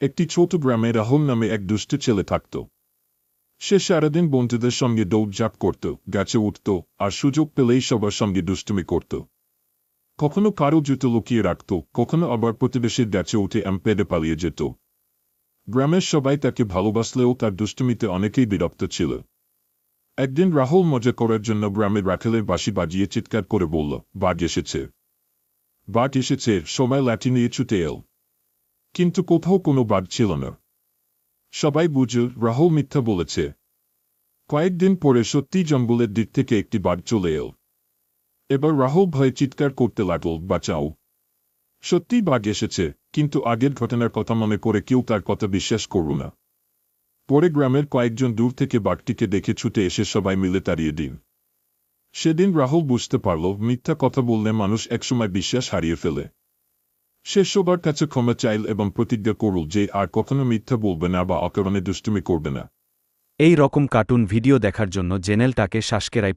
একটি ছোট গ্রামে রাহুল নামে এক দুষ্ট ছেলে থাকত। সে সারাদিন বন্ধুদের সঙ্গে দৌড়ঝাঁপ করত, গাছে উঠত, আর সুযোগ পেলেই সবার সঙ্গে দুষ্টুমি করত। কখনো কারো জুতো লুকিয়ে রাখত, কখনো আবার প্রতিবেশীর গাছে উঠে পেড়ে পালিয়ে যেত। গ্রামের সবাই তাকে ভালোবাসলেও তার দুষ্টুমিতে অনেকেই বিরক্ত ছিল। একদিন রাহুল মজা করার জন্য গ্রামের রাখালের বাঁশি বাজিয়ে চিৎকার করে বলল, বাঘ এসেছে, বাঘ এসেছে। সবাই লাঠি নিয়ে ছুটে এল, কিন্তু কোথাও কোনো বাঘ ছিল না। সবাই বুঝল রাহুল মিথ্যা বলেছে। কয়েকদিন পরে সত্যি জঙ্গলের দিক থেকে একটি বাঘ চলে এল। এবার রাহুল ভয়ে চিৎকার করতে লাগল, বাঁচাও। সত্যি বাঘ এসেছে, কিন্তু আগের ঘটনার কথা মনে করে কেউ তার কথা বিশ্বাস করল না। পরে গ্রামের কয়েকজন দূর থেকে বাঘটিকে দেখে ছুটে এসে সবাই মিলে তাড়িয়ে দিন। সেদিন রাহুল বুঝতে পারল, মিথ্যা কথা বললে মানুষ একসময় বিশ্বাস হারিয়ে ফেলে। সে সবার কাছে ক্ষমা চাইল এবং প্রতিজ্ঞা করল যে আর কখনো মিথ্যা বলবে না বা অকারণে দুষ্টুমি করবে না। এই রকম কার্টুন ভিডিও দেখার জন্য চ্যানেলটাকে সাবস্ক্রাইব